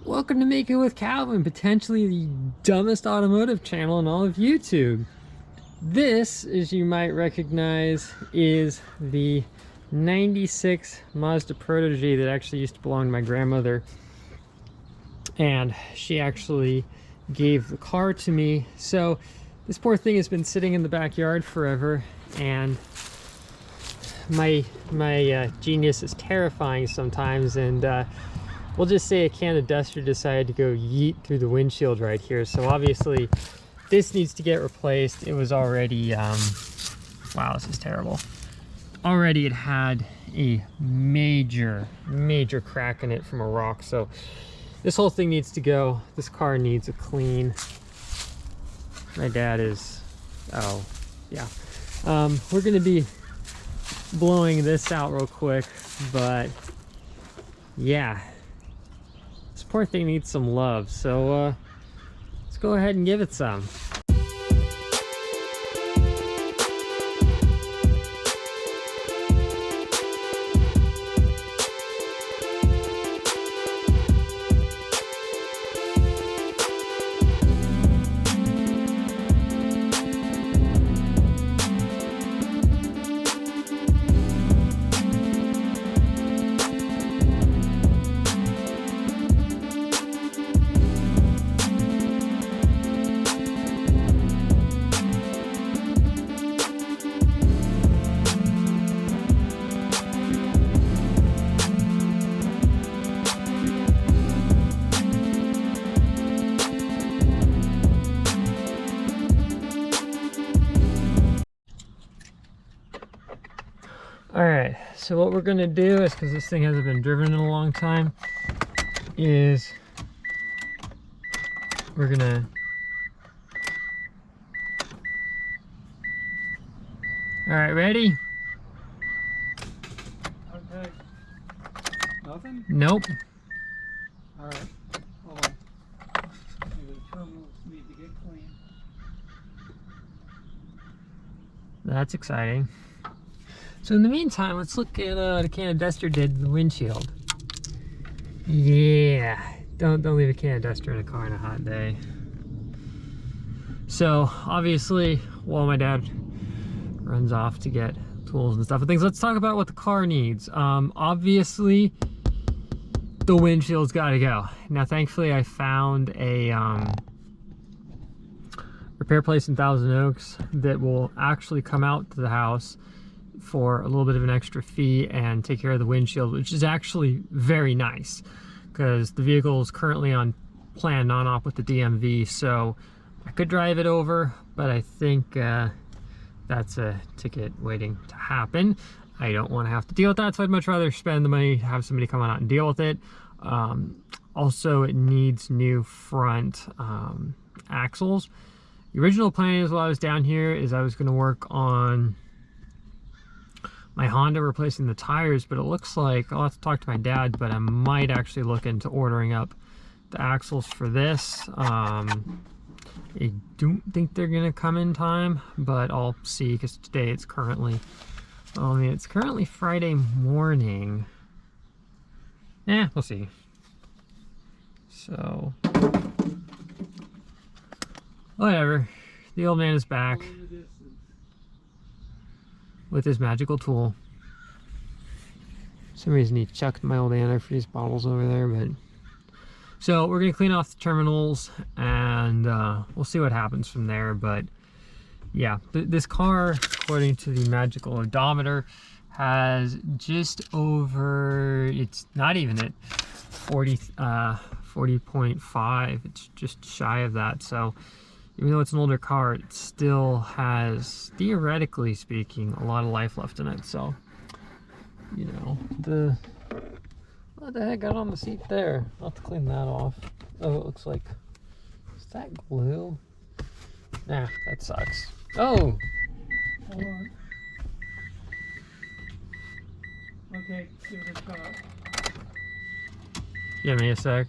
Welcome to Make It With Calvin, potentially the dumbest automotive channel in all of YouTube. This, as you might recognize, is the 96 Mazda Protege that actually used to belong to my grandmother. And she actually gave the car to me. So this poor thing has been sitting in the backyard forever, and my genius is terrifying sometimes, and we'll just say a can of duster decided to go yeet through the windshield right here. So obviously this needs to get replaced. It was already, wow, this is terrible. Already it had a major crack in it from a rock. So this whole thing needs to go. This car needs a clean. My dad is, oh, yeah. We're gonna be blowing this out real quick, but yeah. This poor thing needs some love, so let's go ahead and give it some. Alright, so what we're going to do is, because this thing hasn't been driven in a long time, is we're going to alright, ready? Okay. Nothing? Nope. Alright, hold on. Maybe the terminals need to get clean. That's exciting. So in the meantime, let's look at what a can of duster did to the windshield. Yeah, don't leave a can of duster in a car on a hot day. So obviously, while my dad runs off to get tools and stuff and things, let's talk about what the car needs. Obviously, the windshield's got to go. Now, thankfully, I found a repair place in Thousand Oaks that will actually come out to the house for a little bit of an extra fee and take care of the windshield, which is actually very nice because the vehicle is currently on plan non-op with the DMV. So I could drive it over, but I think that's a ticket waiting to happen. I don't want to have to deal with that, so I'd much rather spend the money to have somebody come out and deal with it. Also, it needs new front axles. The original plan is, while I was down here, is I was going to work on my Honda replacing the tires, but it looks like I'll have to talk to my dad, but I might actually look into ordering up the axles for this. I don't think they're gonna come in time, but I'll see, because today it's currently, I mean, it's currently Friday morning. Yeah, we'll see. So whatever, the old man is back with his magical tool. For some reason he chucked my old antifreeze bottles over there, but so we're gonna clean off the terminals and we'll see what happens from there. But yeah, this car, according to the magical odometer, has just over, it's not even at 40.5, it's just shy of that. So even though it's an older car, it still has, theoretically speaking, a lot of life left in it. So, you know, what the heck got on the seat there? I'll have to clean that off. Oh, it looks like, is that glue? Nah, that sucks. Oh! Hold on. Okay, give it a shot. Give me a sec.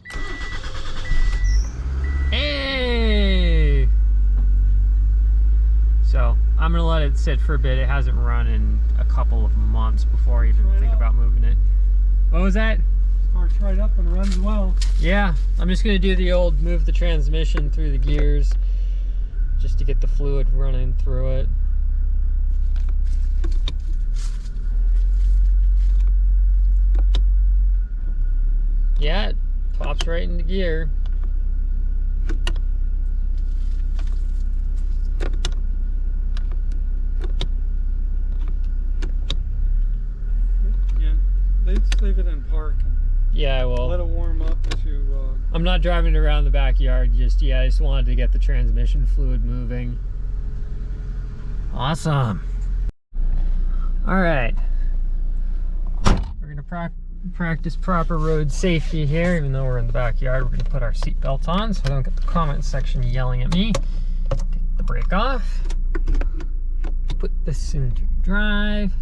Hey! So I'm gonna let it sit for a bit. It hasn't run in a couple of months before I even think about moving it. What was that? Car tried up and runs well. Yeah, I'm just gonna do the old move the transmission through the gears just to get the fluid running through it. Yeah, it pops right into gear. Yeah, let's leave it in park. Yeah, I will. Let it warm up to... I'm not driving around the backyard just yet. I just wanted to get the transmission fluid moving. Awesome. All right. We're gonna practice proper road safety here. Even though we're in the backyard, we're gonna put our seatbelts on so I don't get the comment section yelling at me. Take the brake off. Put this into drive.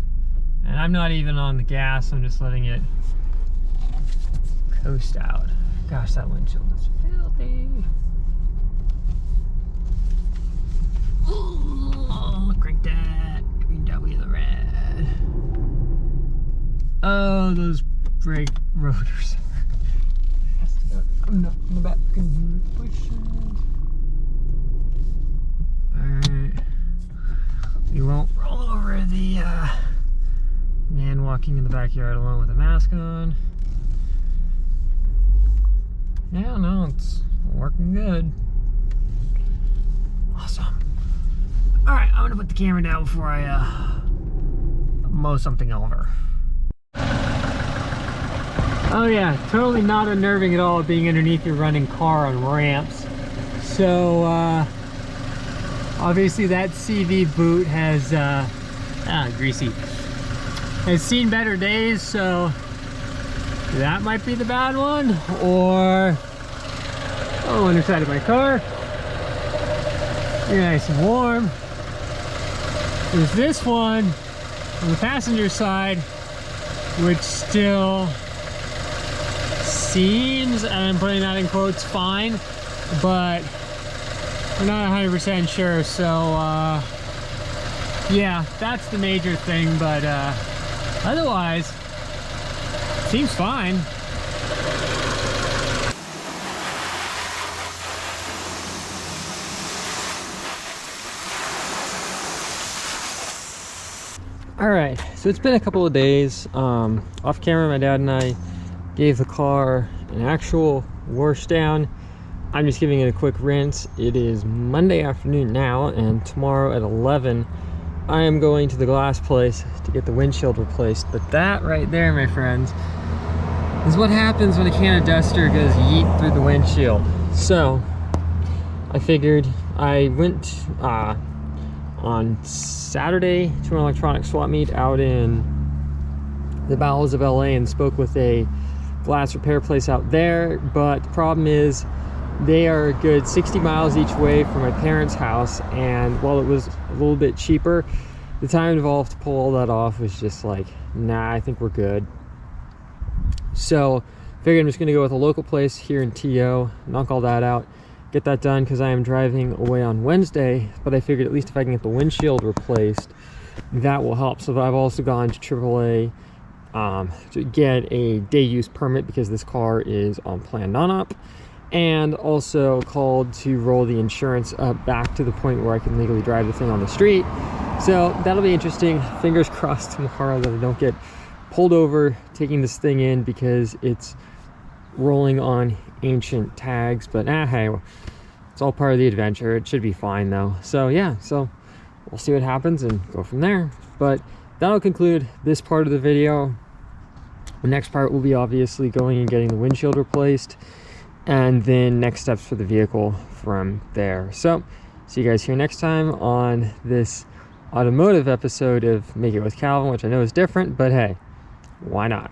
And I'm not even on the gas. I'm just letting it coast out. Gosh, that windshield is filthy. Oh, crank that. Green W the red. Oh, those brake rotors. I'm not in the back. Alright. We won't roll over the man walking in the backyard alone with a mask on. Yeah, no, it's working good. Awesome. Alright, I'm gonna put the camera down before I mow something over. Oh yeah, totally not unnerving at all being underneath your running car on ramps. So, obviously that CV boot has, greasy. Has seen better days, so that might be the bad one, or underside of my car. You're nice and warm. There's this one on the passenger side, which still seems, and I'm putting that in quotes, fine, but we're not 100% sure. So yeah, that's the major thing, but otherwise seems fine. All right, so it's been a couple of days. Off camera, my dad and I gave the car an actual wash down. I'm just giving it a quick rinse. It is Monday afternoon now, and tomorrow at 11, I am going to the glass place to get the windshield replaced. But that right there, my friends, is what happens when a can of duster goes yeet through the windshield. So I figured I went on Saturday to an electronics swap meet out in the bowels of LA and spoke with a glass repair place out there. But the problem is they are a good 60 miles each way from my parents' house, and while it was a little bit cheaper, the time involved to pull all that off was just like, nah, I think we're good. So figured I'm just gonna go with a local place here in TO, knock all that out, get that done, because I am driving away on Wednesday. But I figured at least if I can get the windshield replaced, that will help. So I've also gone to AAA to get a day use permit, because this car is on plan non-op, and also called to roll the insurance up back to the point where I can legally drive the thing on the street. So that'll be interesting. Fingers crossed tomorrow that I don't get pulled over taking this thing in because it's rolling on ancient tags. But hey, it's all part of the adventure. It should be fine though. So yeah, so we'll see what happens and go from there. But that'll conclude this part of the video. The next part will be obviously going and getting the windshield replaced, and then next steps for the vehicle from there. So see you guys here next time on this automotive episode of Make It With Calvin, which I know is different, but hey, why not?